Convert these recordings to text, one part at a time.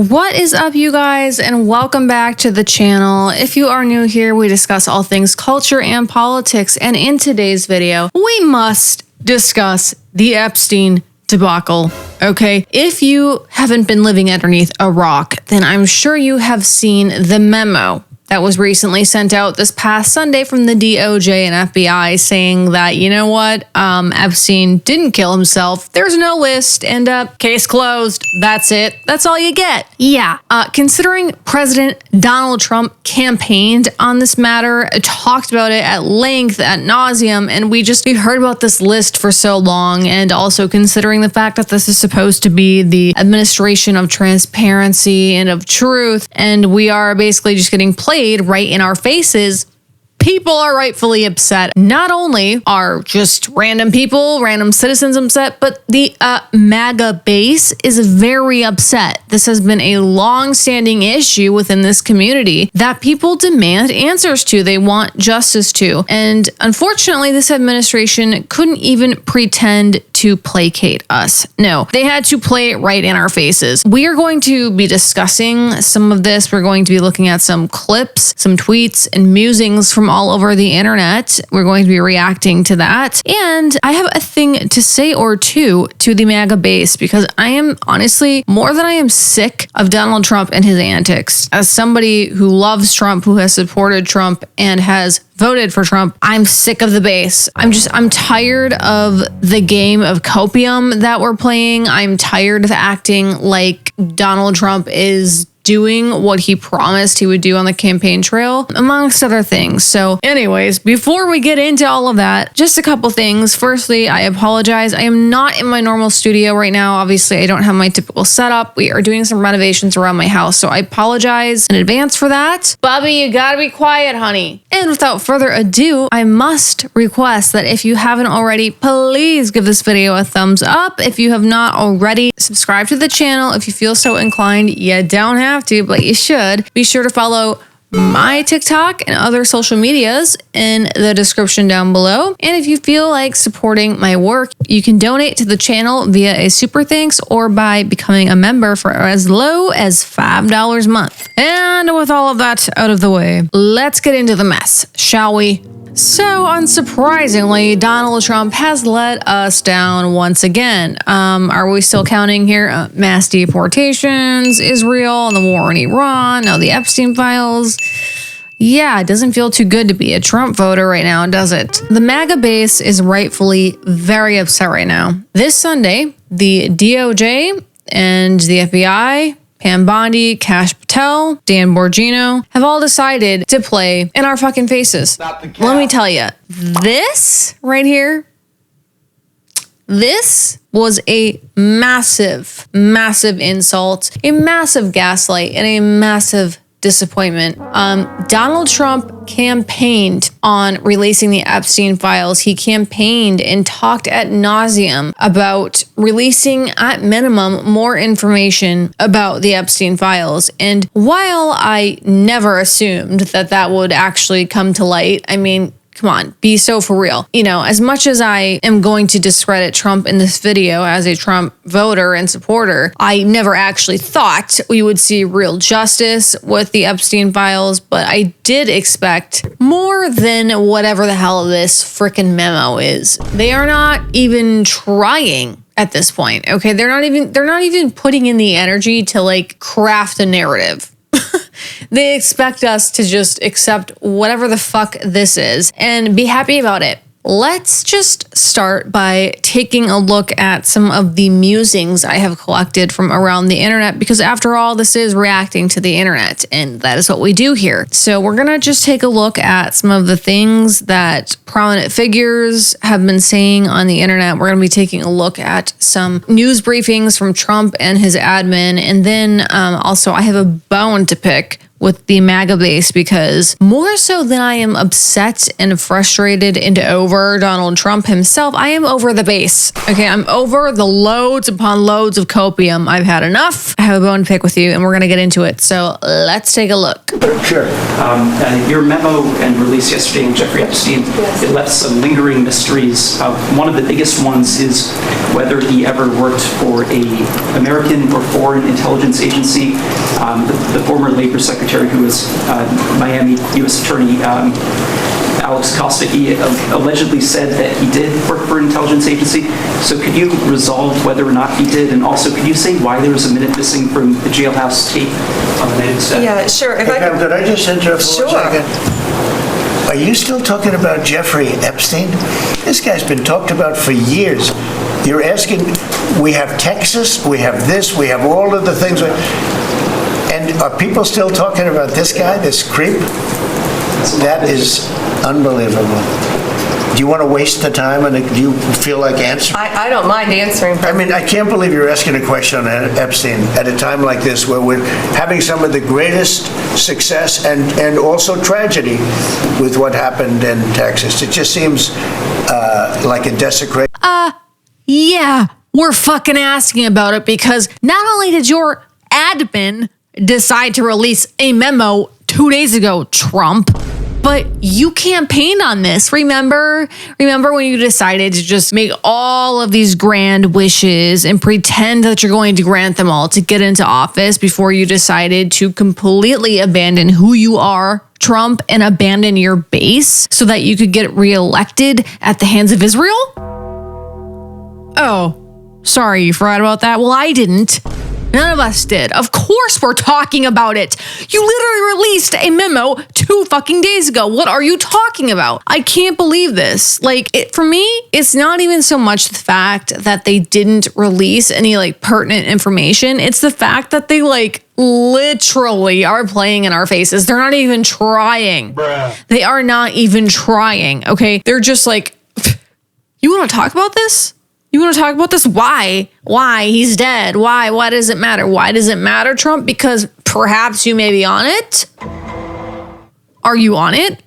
What is up, you guys, and welcome back to the channel. If you are new here, we discuss all things culture and politics, and in today's video, we must discuss the Epstein debacle, okay? If you haven't been living underneath a rock, then I'm sure you have seen the memo that was recently sent out this past Sunday from the DOJ and FBI saying that, you know what, Epstein didn't kill himself. There's no list, and case closed. That's it. That's all you get. Yeah. Considering President Donald Trump campaigned on this matter, talked about it at length, ad nauseum, and we've heard about this list for so long, and also considering the fact that this is supposed to be the administration of transparency and of truth, and we are basically just getting played right in our faces, people are rightfully upset. Not only are just random people, random citizens upset, but the MAGA base is very upset. This has been a long-standing issue within this community that people demand answers to. They want justice to. And unfortunately, this administration couldn't even pretend to placate us. No, they had to play it right in our faces. We are going to be discussing some of this. We're going to be looking at some clips, some tweets, and musings from all over the internet. We're going to be reacting to that. And I have a thing to say or two to the MAGA base, because I am honestly, more than I am sick of Donald Trump and his antics. As somebody who loves Trump, who has supported Trump and has voted for Trump, I'm sick of the base. I'm tired of the game of copium that we're playing. I'm tired of acting like Donald Trump is doing what he promised he would do on the campaign trail, amongst other things. So anyways, before we get into all of that, just a couple things. Firstly, I apologize. I am not in my normal studio right now. Obviously, I don't have my typical setup. We are doing some renovations around my house, so I apologize in advance for that. Bobby, you gotta be quiet, honey. And without further ado, I must request that if you haven't already, please give this video a thumbs up. If you have not already, subscribe to the channel. If you feel so inclined, you don't have to, but you should. Be sure to follow my TikTok and other social medias in the description down below. And if you feel like supporting my work, you can donate to the channel via a super thanks or by becoming a member for as low as $5 a month. And with all of that out of the way, let's get into the mess, shall we? So, unsurprisingly, Donald Trump has let us down once again. Are we still counting here? Mass deportations, Israel, and the war in Iran, now the Epstein files. Yeah, it doesn't feel too good to be a Trump voter right now, does it? The MAGA base is rightfully very upset right now. This Sunday, the DOJ and the FBI, Pam Bondi, Kash Patel, Dan Bongino have all decided to play in our fucking faces. Let me tell you, this right here, this was a massive, massive insult, a massive gaslight, and a massive disappointment. Donald Trump campaigned on releasing the Epstein files. He campaigned and talked ad nauseum about releasing, at minimum, more information about the Epstein files. And while I never assumed that that would actually come to light, I mean, come on, be so for real. You know, as much as I am going to discredit Trump in this video as a Trump voter and supporter, I never actually thought we would see real justice with the Epstein files, but I did expect more than whatever the hell this frickin' memo is. They are not even trying at this point, okay? They're not even putting in the energy to like craft a narrative. They expect us to just accept whatever the fuck this is and be happy about it. Let's just start by taking a look at some of the musings I have collected from around the internet, because after all, this is reacting to the internet, and that is what we do here. So we're gonna just take a look at some of the things that prominent figures have been saying on the internet. We're gonna be taking a look at some news briefings from Trump and his admin, and then also I have a bone to pick with the MAGA base, because more so than I am upset and frustrated and over Donald Trump himself, I am over the base. Okay, I'm over the loads upon loads of copium. I've had enough. I have a bone to pick with you, and we're going to get into it. So let's take a look. Sure. Your memo and release yesterday on Jeffrey Epstein, it left some lingering mysteries. One of the biggest ones is whether he ever worked for a American or foreign intelligence agency. The former Labor Secretary, who was Miami U.S. Attorney Alex Costa, he allegedly said that he did work for an intelligence agency. So could you resolve whether or not he did? And also, could you say why there was a minute missing from the jailhouse tape on the night of his death? Yeah, sure. Hey, Pam, could I just interrupt for Sure. 1 second? Are you still talking about Jeffrey Epstein? This guy's been talked about for years. You're asking, we have Texas, we have this, we have all of the things. And are people still talking about this guy, this creep? That is unbelievable. Do you want to waste the time, and do you feel like answering? I don't mind answering. I mean, I can't believe you're asking a question on Epstein at a time like this, where we're having some of the greatest success and also tragedy with what happened in Texas. It just seems like a desecration. Yeah, we're fucking asking about it because not only did your admin decide to release a memo 2 days ago, Trump, but you campaigned on this. Remember when you decided to just make all of these grand wishes and pretend that you're going to grant them all to get into office before you decided to completely abandon who you are, Trump, and abandon your base so that you could get reelected at the hands of Israel? Oh, sorry, you forgot about that? Well, I didn't. None of us did. Of course we're talking about it. You literally released a memo 2 fucking days ago. What are you talking about? I can't believe this. For me, it's not even so much the fact that they didn't release any pertinent information. It's the fact that they literally are playing in our faces. They're not even trying. Bruh. They are not even trying. Okay. They're just you want to talk about this? You want to talk about this? Why? Why? He's dead. Why? Why does it matter? Why does it matter, Trump? Because perhaps you may be on it? Are you on it?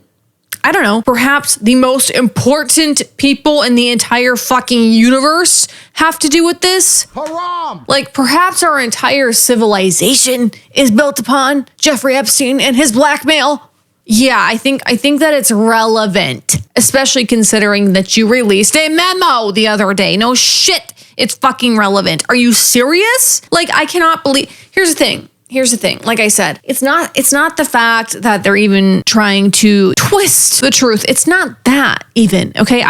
I don't know. Perhaps the most important people in the entire fucking universe have to do with this? Haram! Perhaps our entire civilization is built upon Jeffrey Epstein and his blackmail? Yeah, I think that it's relevant, especially considering that you released a memo the other day. No shit, it's fucking relevant. Are you serious? I cannot believe. Here's the thing. Like I said, it's not the fact that they're even trying to twist the truth. It's not that even, okay?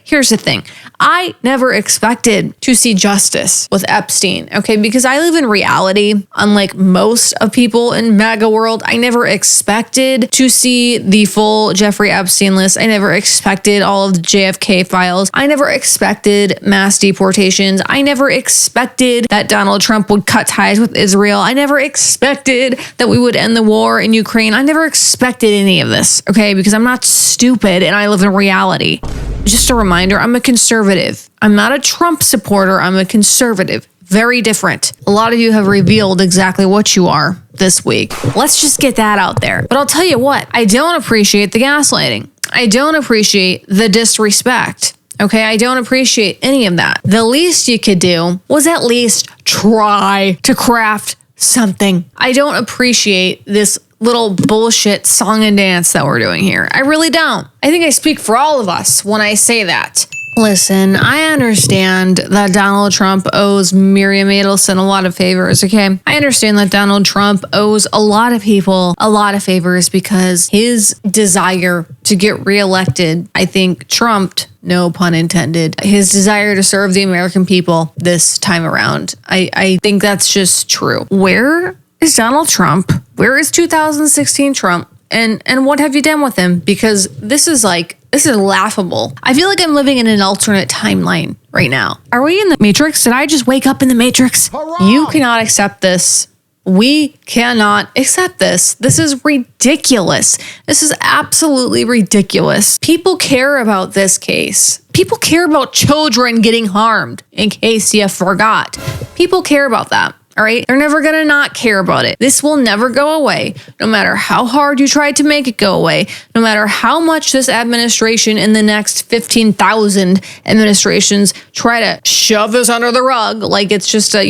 Here's the thing. I never expected to see justice with Epstein, okay? Because I live in reality, unlike most of people in MAGA world. I never expected to see the full Jeffrey Epstein list. I never expected all of the JFK files. I never expected mass deportations. I never expected that Donald Trump would cut ties with Israel. I never expected that we would end the war in Ukraine. I never expected any of this, okay? Because I'm not stupid and I live in reality. Just a reminder, I'm a conservative. I'm not a Trump supporter. I'm a conservative. Very different. A lot of you have revealed exactly what you are this week. Let's just get that out there. But I'll tell you what, I don't appreciate the gaslighting. I don't appreciate the disrespect. Okay, I don't appreciate any of that. The least you could do was at least try to craft something. I don't appreciate this little bullshit song and dance that we're doing here. I really don't. I think I speak for all of us when I say that. Listen, I understand that Donald Trump owes Miriam Adelson a lot of favors, okay? I understand that Donald Trump owes a lot of people a lot of favors because his desire to get reelected, I think, trumped, no pun intended, his desire to serve the American people this time around. I think that's just true. Where is Donald Trump? Where is 2016 Trump? And what have you done with him? Because this is laughable. I feel like I'm living in an alternate timeline right now. Are we in the Matrix? Did I just wake up in the Matrix? Hurrah! You cannot accept this. We cannot accept this. This is ridiculous. This is absolutely ridiculous. People care about this case. People care about children getting harmed, in case you forgot. People care about that. All right. They're never going to not care about it. This will never go away. No matter how hard you try to make it go away, no matter how much this administration and the next 15,000 administrations try to shove this under the rug, like it's just a,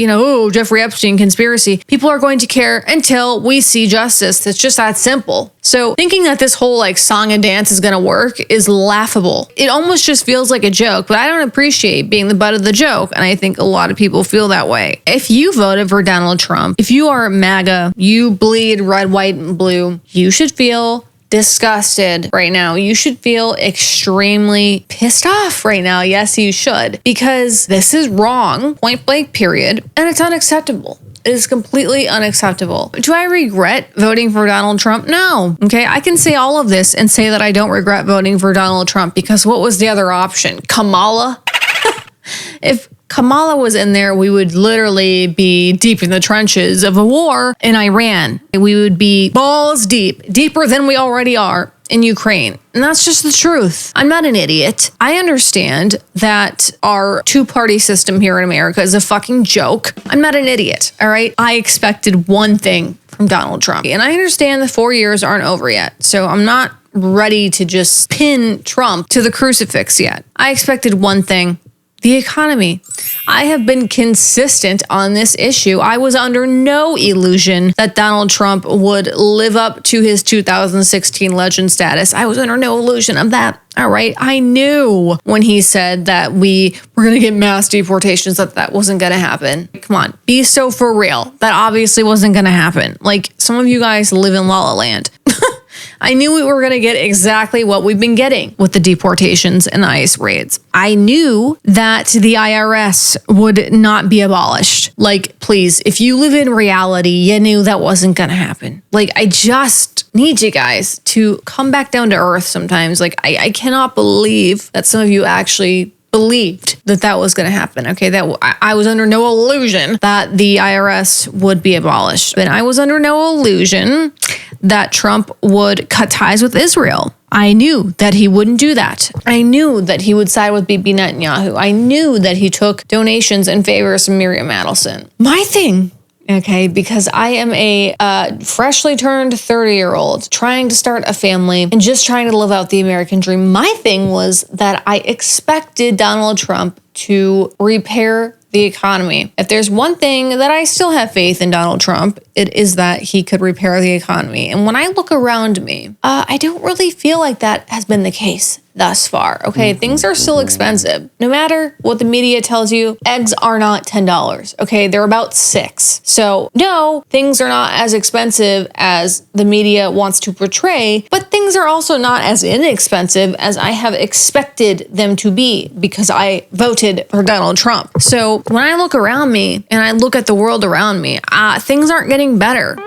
Jeffrey Epstein conspiracy, people are going to care until we see justice. It's just that simple. So thinking that this whole song and dance is going to work is laughable. It almost just feels like a joke, but I don't appreciate being the butt of the joke. And I think a lot of people feel that way. If you voted for Donald Trump, if you are MAGA, you bleed red, white, and blue, you should feel disgusted right now. You should feel extremely pissed off right now. Yes, you should, because this is wrong, point blank, period. And it's unacceptable. It is completely unacceptable. Do I regret voting for Donald Trump? No. Okay, I can say all of this and say that I don't regret voting for Donald Trump because what was the other option? Kamala? If Kamala was in there, we would literally be deep in the trenches of a war in Iran. We would be balls deep, deeper than we already are in Ukraine. And that's just the truth. I'm not an idiot. I understand that our two-party system here in America is a fucking joke. I'm not an idiot, all right? I expected one thing from Donald Trump. And I understand the 4 years aren't over yet. So I'm not ready to just pin Trump to the crucifix yet. I expected one thing. The economy. I have been consistent on this issue. I was under no illusion that Donald Trump would live up to his 2016 legend status. I was under no illusion of that. All right. I knew when he said that we were going to get mass deportations that wasn't going to happen. Come on, be so for real. That obviously wasn't going to happen. Some of you guys live in La La Land. I knew we were going to get exactly what we've been getting with the deportations and the ICE raids. I knew that the IRS would not be abolished. Please, if you live in reality, you knew that wasn't going to happen. I just need you guys to come back down to earth sometimes. I cannot believe that some of you actually believed that was going to happen. Okay, that I was under no illusion that the IRS would be abolished. And I was under no illusion that Trump would cut ties with Israel. I knew that he wouldn't do that. I knew that he would side with Bibi Netanyahu. I knew that he took donations and favors from Miriam Adelson. My thing, okay, because I am a freshly turned 30-year-old trying to start a family and just trying to live out the American dream. My thing was that I expected Donald Trump to repair the economy. If there's one thing that I still have faith in Donald Trump, it is that he could repair the economy. And when I look around me, I don't really feel like that has been the case thus far. Okay, things are still expensive. No matter what the media tells you, eggs are not $10. Okay, they're about $6. So no, things are not as expensive as the media wants to portray, but things are also not as inexpensive as I have expected them to be because I voted for Donald Trump. So when I look around me and I look at the world around me, things aren't getting better.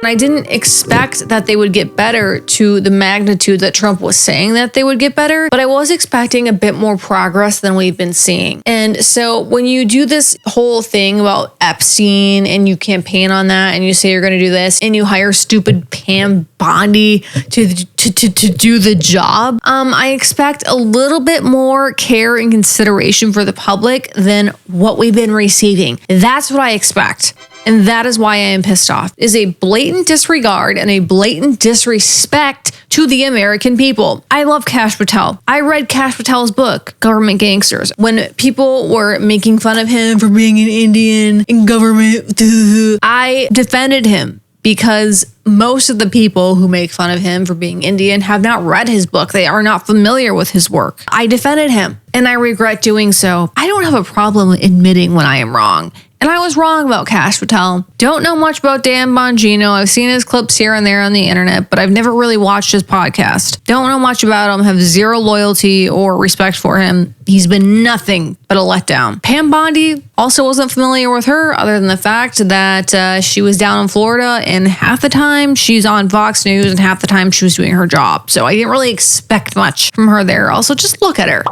I didn't expect that they would get better to the magnitude that Trump was saying that they would get better, but I was expecting a bit more progress than we've been seeing. And so when you do this whole thing about Epstein and you campaign on that and you say you're going to do this and you hire stupid Pam Bondi to do the job, I expect a little bit more care and consideration for the public than what we've been receiving. That's what I expect. And that is why I am pissed off, is a blatant disregard and a blatant disrespect to the American people. I love Kash Patel. I read Kash Patel's book, Government Gangsters. When people were making fun of him for being an Indian in government, I defended him because most of the people who make fun of him for being Indian have not read his book. They are not familiar with his work. I defended him, and I regret doing so. I don't have a problem admitting when I am wrong. And I was wrong about Kash Patel. Don't know much about Dan Bongino. I've seen his clips here and there on the internet, but I've never really watched his podcast. Don't know much about him, have zero loyalty or respect for him. He's been nothing but a letdown. Pam Bondi, also wasn't familiar with her other than the fact that she was down in Florida and half the time she's on Fox News and half the time she was doing her job. So I didn't really expect much from her there. Also, just look at her.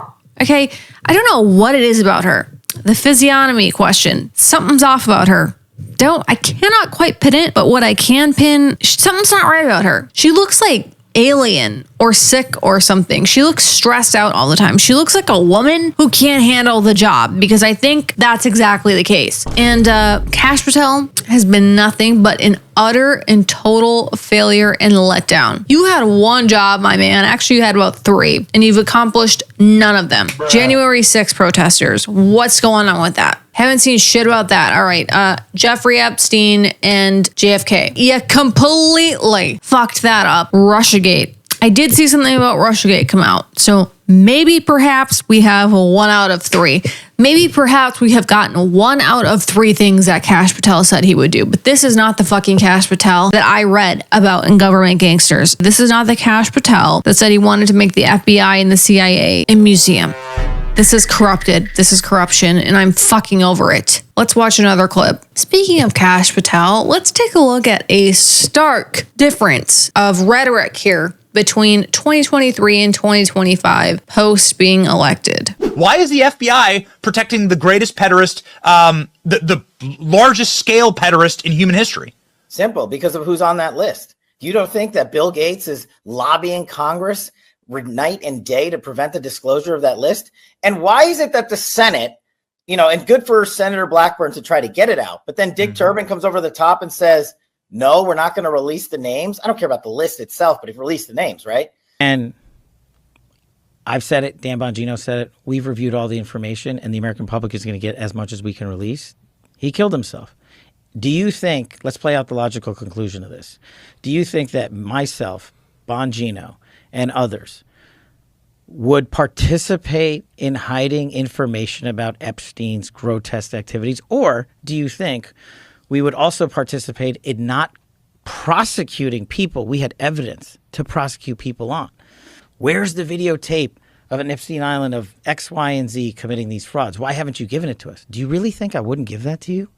Okay, I don't know what it is about her. The physiognomy question. Something's off about her. I cannot quite pin it, but what I can pin, something's not right about her. She looks like alien or sick or something. She looks stressed out all the time. She looks like a woman who can't handle the job, because I think that's exactly the case. And Kash Patel has been nothing but an utter and total failure and letdown. You had one job, my man. Actually, you had about 3, and you've accomplished none of them. January 6th protesters. What's going on with that? Haven't seen shit about that. All right. Jeffrey Epstein and JFK. You completely fucked that up. Russiagate. I did see something about Russiagate come out. So maybe perhaps we have a 1 out of 3. Maybe perhaps we have gotten 1 out of 3 things that Kash Patel said he would do. But this is not the fucking Kash Patel that I read about in Government Gangsters. This is not the Kash Patel that said he wanted to make the FBI and the CIA a museum. This is corrupted. This is corruption, and I'm fucking over it. Let's watch another clip. Speaking of Kash Patel, let's take a look at a stark difference of rhetoric here between 2023 and 2025 post being elected. Why is the FBI protecting the greatest pederast, the largest scale pederast in human history? Simple, because of who's on that list. You don't think that Bill Gates is lobbying Congress night and day to prevent the disclosure of that list? And why is it that the Senate, and good for Senator Blackburn to try to get it out, but then Dick Durbin comes over the top and says, no, we're not going to release the names. I don't care about the list itself, but if release the names, right? And I've said it, Dan Bongino said it, we've reviewed all the information, and the American public is going to get as much as we can release. He killed himself. Do you think, let's play out the logical conclusion of this. Do you think that myself, Bongino, and others would participate in hiding information about Epstein's grotesque activities? Or do you think we would also participate in not prosecuting people we had evidence to prosecute people on? Where's the videotape of an Epstein Island of X, Y, and Z committing these frauds? Why haven't you given it to us? Do you really think I wouldn't give that to you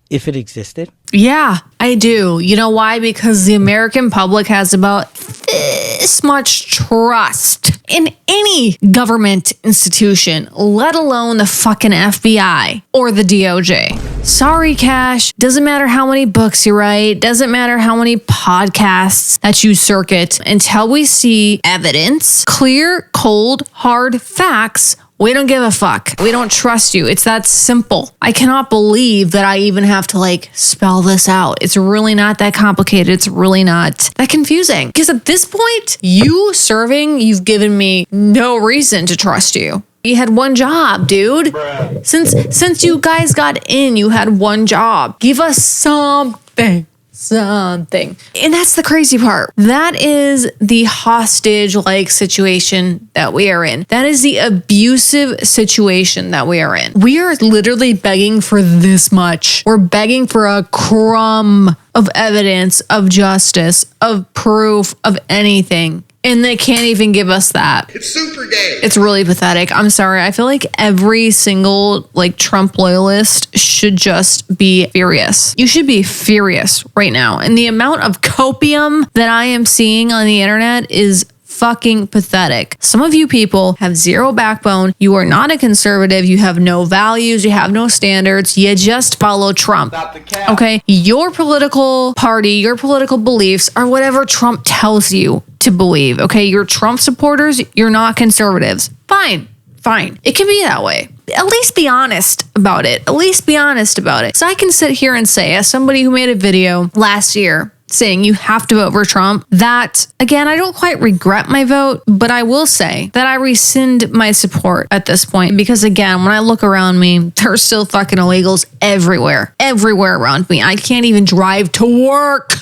if it existed? Yeah, I do. You know why? Because the American public has about this much trust in any government institution, let alone the fucking FBI or the DOJ. Sorry, Kash. Doesn't matter how many books you write. Doesn't matter how many podcasts that you circuit. Until we see evidence, clear, cold, hard facts, we don't give a fuck. We don't trust you. It's that simple. I cannot believe that I even have to spell this out. It's really not that complicated. It's really not that confusing. Because at this point, you've given me no reason to trust you. You had one job, dude. Since you guys got in, you had one job. Give us something. And that's the crazy part. That is the hostage-like situation that we are in. That is the abusive situation that we are in. We are literally begging for this much. We're begging for a crumb of evidence, of justice, of proof, of anything. And they can't even give us that. It's super gay. It's really pathetic. I'm sorry. I feel like every single Trump loyalist should just be furious. You should be furious right now. And the amount of copium that I am seeing on the internet is fucking pathetic. Some of you people have zero backbone. You are not a conservative. You have no values. You have no standards. You just follow Trump. Okay? Your political party, your political beliefs are whatever Trump tells you to believe. Okay? You're Trump supporters. You're not conservatives. Fine. It can be that way. At least be honest about it. So I can sit here and say, as somebody who made a video last year saying you have to vote for Trump, that, again, I don't quite regret my vote, but I will say that I rescind my support at this point, because, again, when I look around me, there's still fucking illegals everywhere around me. I can't even drive to work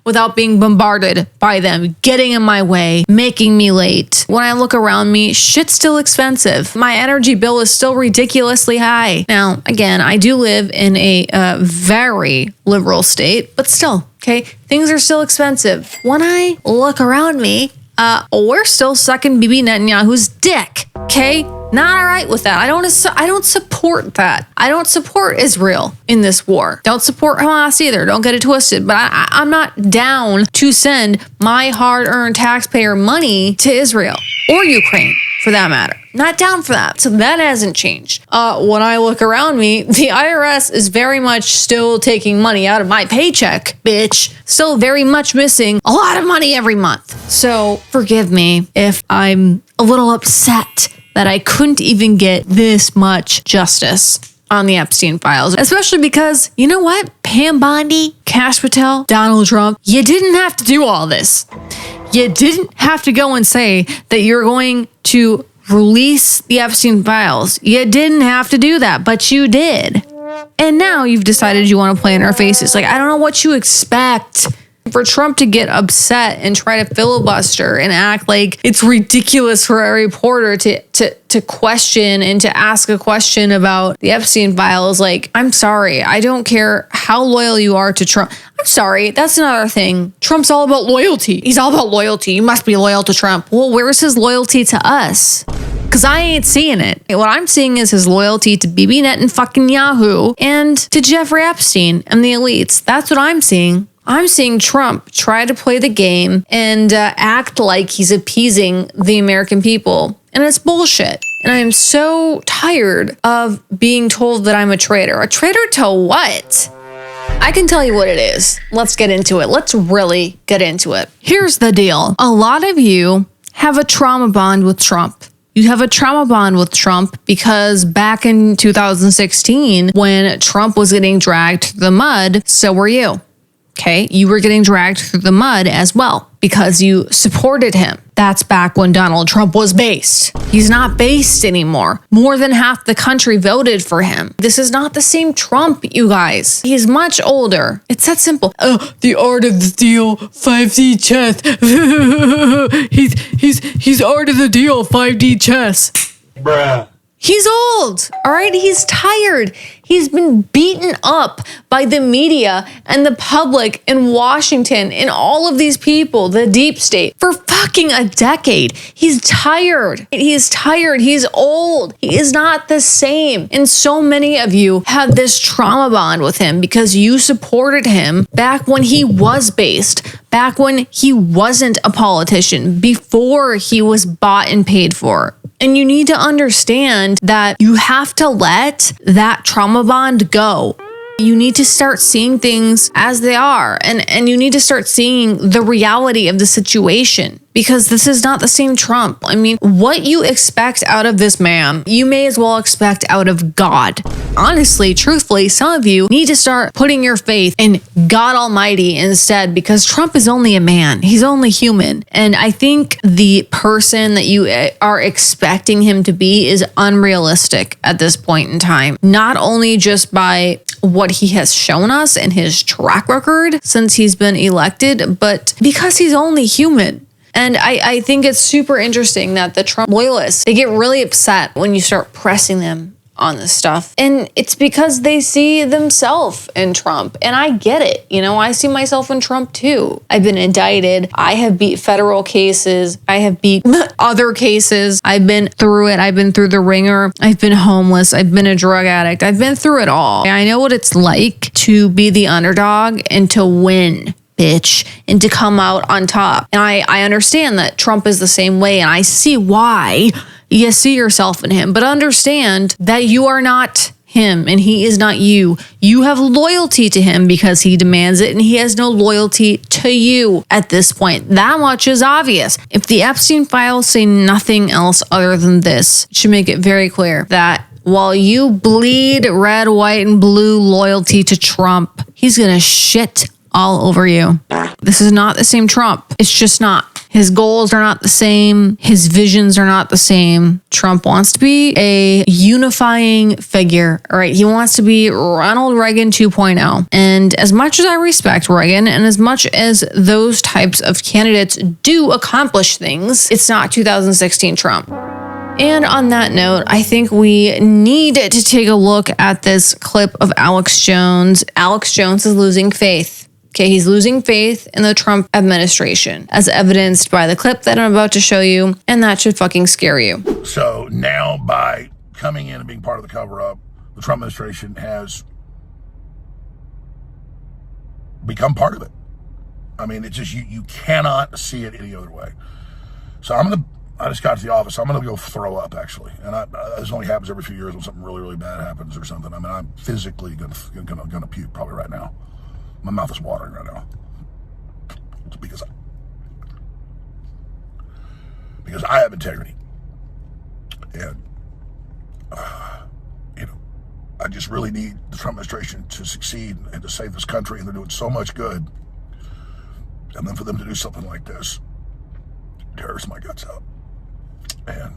without being bombarded by them, getting in my way, making me late. When I look around me, shit's still expensive. My energy bill is still ridiculously high. Now, again, I do live in a very liberal state, but still, okay, things are still expensive. When I look around me, we're still sucking Bibi Netanyahu's dick, okay? Not all right with that. I don't support that. I don't support Israel in this war. Don't support Hamas either. Don't get it twisted. But I'm not down to send my hard-earned taxpayer money to Israel or Ukraine, for that matter. Not down for that. So that hasn't changed. When I look around me, the IRS is very much still taking money out of my paycheck, bitch. Still very much missing a lot of money every month. So forgive me if I'm a little upset that I couldn't even get this much justice on the Epstein files, especially because, you know what? Pam Bondi, Kash Patel, Donald Trump, you didn't have to do all this. You didn't have to go and say that you're going to release the Epstein files. You didn't have to do that, but you did. And now you've decided you want to play in our faces. Like, I don't know what you expect. For Trump to get upset and try to filibuster and act like it's ridiculous for a reporter to question and to ask a question about the Epstein files, like, I'm sorry. I don't care how loyal you are to Trump. I'm sorry. That's another thing. Trump's all about loyalty. He's all about loyalty. You must be loyal to Trump. Well, where's his loyalty to us? Because I ain't seeing it. What I'm seeing is his loyalty to BBNet and fucking Yahoo and to Jeffrey Epstein and the elites. That's what I'm seeing. I'm seeing Trump try to play the game and act like he's appeasing the American people. And it's bullshit. And I am so tired of being told that I'm a traitor. A traitor to what? I can tell you what it is. Let's get into it. Let's really get into it. Here's the deal. A lot of you have a trauma bond with Trump. You have a trauma bond with Trump because back in 2016, when Trump was getting dragged through the mud, so were you. Okay, you were getting dragged through the mud as well because you supported him. That's back when Donald Trump was based. He's not based anymore. More than half the country voted for him. This is not the same Trump, you guys. He's much older. It's that simple. The art of the deal, 5D chess. he's art of the deal, 5D chess. Bruh. He's old, all right? He's tired. He's been beaten up by the media and the public in Washington and all of these people, the deep state, for fucking a decade. He's tired. He's tired. He's old. He is not the same. And so many of you have this trauma bond with him because you supported him back when he was based, back when he wasn't a politician, before he was bought and paid for. And you need to understand that you have to let that trauma bond go. You need to start seeing things as they are. And you need to start seeing the reality of the situation. Because this is not the same Trump. I mean, what you expect out of this man, you may as well expect out of God. Honestly, truthfully, some of you need to start putting your faith in God Almighty instead, because Trump is only a man. He's only human. And I think the person that you are expecting him to be is unrealistic at this point in time. Not only just by what he has shown us and his track record since he's been elected, but because he's only human. And I think it's super interesting that the Trump loyalists, they get really upset when you start pressing them on this stuff. And it's because they see themselves in Trump. And I get it. You know, I see myself in Trump too. I've been indicted. I have beat federal cases. I have beat other cases. I've been through it. I've been through the ringer. I've been homeless. I've been a drug addict. I've been through it all. I know what it's like to be the underdog and to win, bitch, and to come out on top. And I understand that Trump is the same way, and I see why you see yourself in him. But understand that you are not him and he is not you. You have loyalty to him because he demands it, and he has no loyalty to you at this point. That much is obvious. If the Epstein files say nothing else other than this, it should make it very clear that while you bleed red, white, and blue loyalty to Trump, he's gonna shit all over you. This is not the same Trump. It's just not. His goals are not the same. His visions are not the same. Trump wants to be a unifying figure, all right? He wants to be Ronald Reagan 2.0. And as much as I respect Reagan and as much as those types of candidates do accomplish things, it's not 2016 Trump. And on that note, I think we need to take a look at this clip of Alex Jones. Alex Jones is losing faith. Okay, he's losing faith in the Trump administration, as evidenced by the clip that I'm about to show you, and that should fucking scare you. So now, by coming in and being part of the cover-up, the Trump administration has become part of it. I mean, it's just, you cannot see it any other way. So I'm going to I just got to the office. I'm going to go throw up, actually. And this only happens every few years when something really, really bad happens or something. I mean, I'm physically going to puke probably right now. My mouth is watering right now. It's because I have integrity. And, I just really need the Trump administration to succeed and to save this country, and they're doing so much good. And then for them to do something like this tears my guts out. And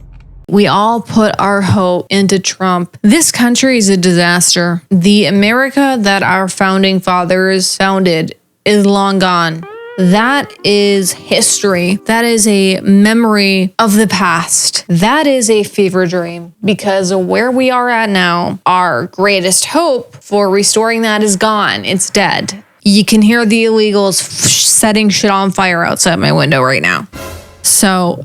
we all put our hope into Trump. This country is a disaster. The America that our founding fathers founded is long gone. That is history. That is a memory of the past. That is a fever dream, because where we are at now, our greatest hope for restoring that is gone. It's dead. You can hear the illegals setting shit on fire outside my window right now. So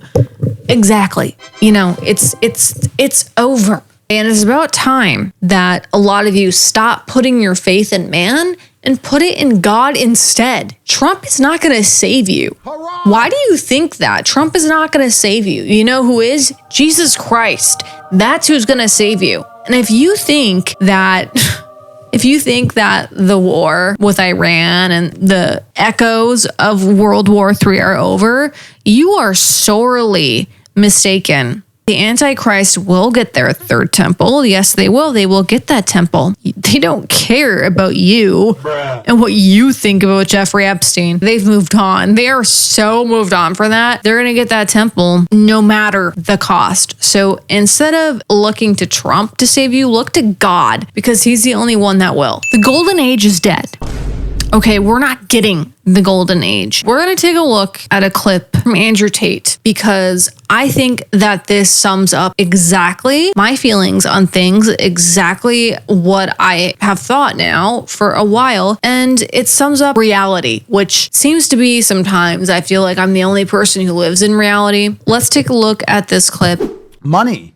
exactly, it's over. And it's about time that a lot of you stop putting your faith in man and put it in God instead. Trump is not going to save you. Hurrah! Why do you think that? Trump is not going to save you. You know who is? Jesus Christ. That's who's going to save you. And if you think that the war with Iran and the echoes of World War III are over, you are sorely mistaken. The Antichrist will get their third temple. Yes, they will. They will get that temple. They don't care about you and what you think about Jeffrey Epstein. They've moved on. They are so moved on for that. They're going to get that temple no matter the cost. So instead of looking to Trump to save you, look to God, because he's the only one that will. The golden age is dead. Okay, we're not getting the golden age. We're going to take a look at a clip from Andrew Tate, because I think that this sums up exactly my feelings on things, exactly what I have thought now for a while, and it sums up reality, which seems to be sometimes I feel like I'm the only person who lives in reality. Let's take a look at this clip. Money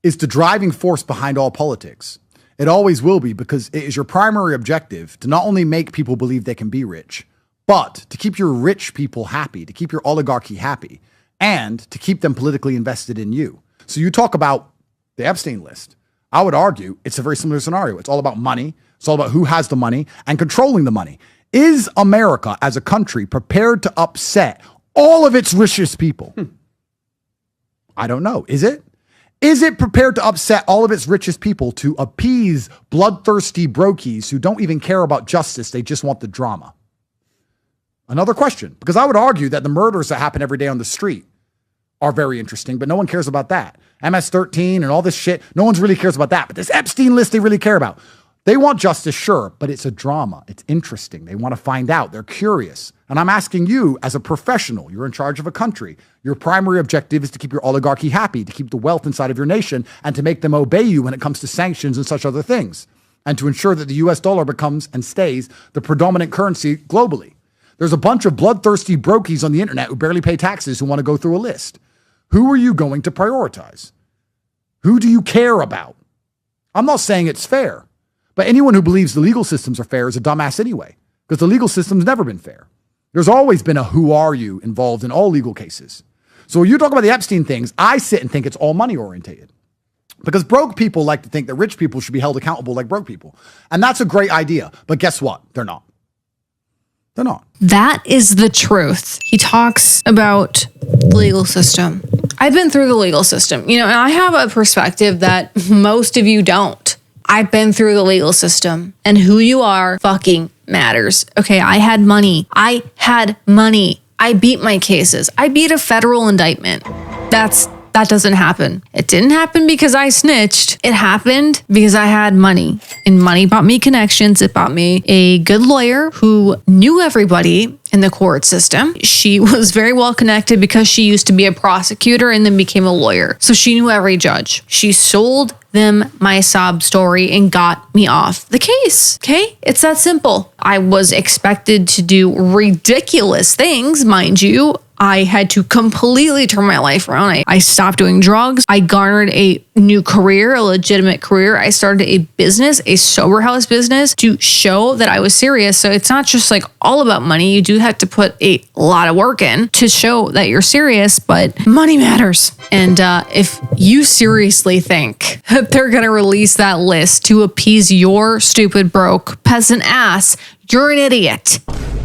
is the driving force behind all politics. It always will be, because it is your primary objective to not only make people believe they can be rich, but to keep your rich people happy, to keep your oligarchy happy, and to keep them politically invested in you. So you talk about the Epstein list. I would argue it's a very similar scenario. It's all about money. It's all about who has the money and controlling the money. Is America as a country prepared to upset all of its richest people? I don't know. Is it? Is it prepared to upset all of its richest people to appease bloodthirsty brokies who don't even care about justice? They just want the drama. Another question, because I would argue that the murders that happen every day on the street are very interesting, but no one cares about that. MS-13 and all this shit, no one really cares about that. But this Epstein list they really care about. They want justice, sure, but it's a drama. It's interesting. They want to find out. They're curious. And I'm asking you, as a professional, you're in charge of a country. Your primary objective is to keep your oligarchy happy, to keep the wealth inside of your nation, and to make them obey you when it comes to sanctions and such other things, and to ensure that the US dollar becomes and stays the predominant currency globally. There's a bunch of bloodthirsty brokies on the internet who barely pay taxes who want to go through a list. Who are you going to prioritize? Who do you care about? I'm not saying it's fair. But anyone who believes the legal systems are fair is a dumbass anyway, because the legal system's never been fair. There's always been a who are you involved in all legal cases. So when you talk about the Epstein things, I sit and think it's all money orientated, because broke people like to think that rich people should be held accountable like broke people. And that's a great idea. But guess what? They're not. They're not. That is the truth. He talks about the legal system. I've been through the legal system, and I have a perspective that most of you don't. I've been through the legal system, and who you are fucking matters. Okay, I had money. I beat my cases. I beat a federal indictment. That doesn't happen. It didn't happen because I snitched. It happened because I had money. And money bought me connections. It bought me a good lawyer who knew everybody in the court system. She was very well connected because she used to be a prosecutor and then became a lawyer. So she knew every judge. She sold them my sob story and got me off the case. Okay? It's that simple. I was expected to do ridiculous things, mind you. I had to completely turn my life around. I stopped doing drugs. I garnered a new career, a legitimate career. I started a business, a sober house business, to show that I was serious. So it's not just like all about money. You do have to put a lot of work in to show that you're serious, but money matters. And if you seriously think that they're going to release that list to appease your stupid, broke, peasant ass, you're an idiot.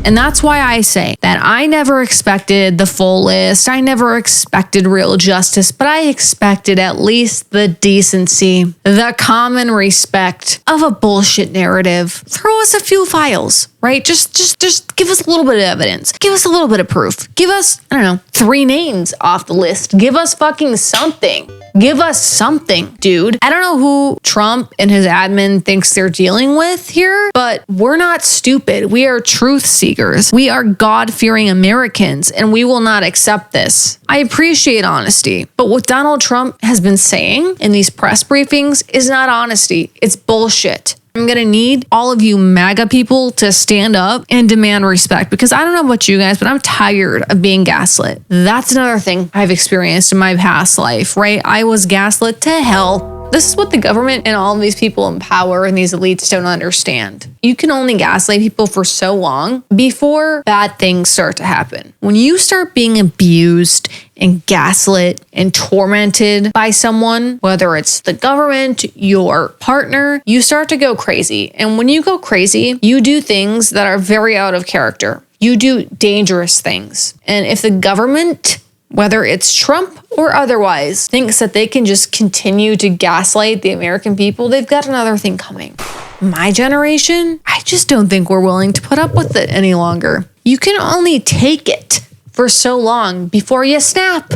And that's why I say that I never expected the full list. I never expected real justice, but I expected at least the decency, the common respect of a bullshit narrative. Throw us a few files, right? Just give us a little bit of evidence. Give us a little bit of proof. Give us, I don't know, 3 names off the list. Give us fucking something. Give us something, dude. I don't know who Trump and his admin thinks they're dealing with here, but we're not stupid. We are truth seekers. We are God-fearing Americans, and we will not accept this. I appreciate honesty, but what Donald Trump has been saying in these press briefings is not honesty. It's bullshit. I'm going to need all of you MAGA people to stand up and demand respect, because I don't know about you guys, but I'm tired of being gaslit. That's another thing I've experienced in my past life, right? I was gaslit to hell. This is what the government and all of these people in power and these elites don't understand. You can only gaslight people for so long before bad things start to happen. When you start being abused and gaslit and tormented by someone, whether it's the government, your partner, you start to go crazy. And when you go crazy, you do things that are very out of character. You do dangerous things. And if the government, whether it's Trump or otherwise, thinks that they can just continue to gaslight the American people, they've got another thing coming. My generation, I just don't think we're willing to put up with it any longer. You can only take it for so long before you snap.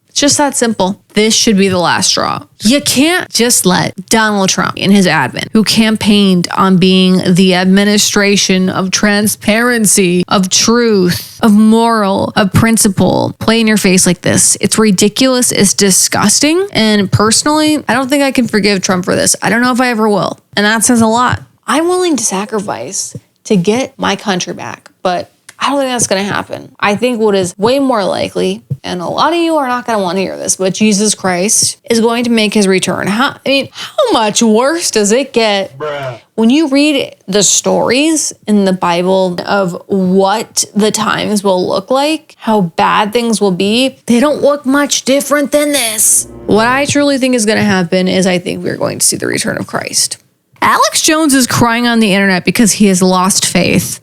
It's just that simple. This should be the last straw. You can't just let Donald Trump and his admin, who campaigned on being the administration of transparency, of truth, of moral, of principle, play in your face like this. It's ridiculous. It's disgusting. And personally, I don't think I can forgive Trump for this. I don't know if I ever will. And that says a lot. I'm willing to sacrifice to get my country back, but I don't think that's going to happen. I think what is way more likely, and a lot of you are not going to want to hear this, but Jesus Christ is going to make his return. How much worse does it get? Bruh. When you read the stories in the Bible of what the times will look like, how bad things will be, they don't look much different than this. What I truly think is going to happen is I think we're going to see the return of Christ. Alex Jones is crying on the internet because he has lost faith.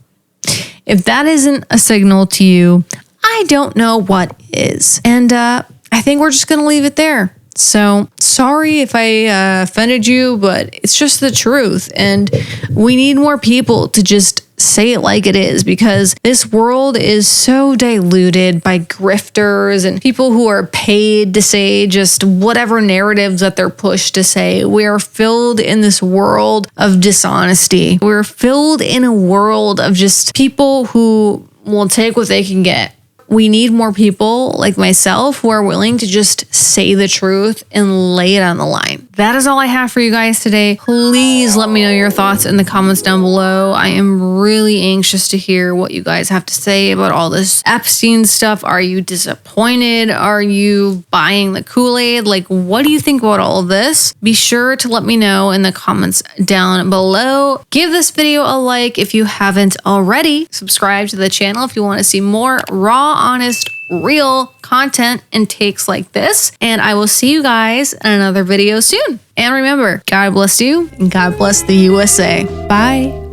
If that isn't a signal to you, I don't know what is. And I think we're just going to leave it there. So sorry if I offended you, but it's just the truth. And we need more people to just say it like it is, because this world is so diluted by grifters and people who are paid to say just whatever narratives that they're pushed to say. We are filled in this world of dishonesty. We're filled in a world of just people who will take what they can get. We need more people like myself who are willing to just say the truth and lay it on the line. That is all I have for you guys today. Please let me know your thoughts in the comments down below. I am really anxious to hear what you guys have to say about all this Epstein stuff. Are you disappointed? Are you buying the Kool-Aid? Like, what do you think about all of this? Be sure to let me know in the comments down below. Give this video a like if you haven't already. Subscribe to the channel if you want to see more raw, honest, real content and takes like this. And I will see you guys in another video soon. And remember, God bless you and God bless the USA. Bye.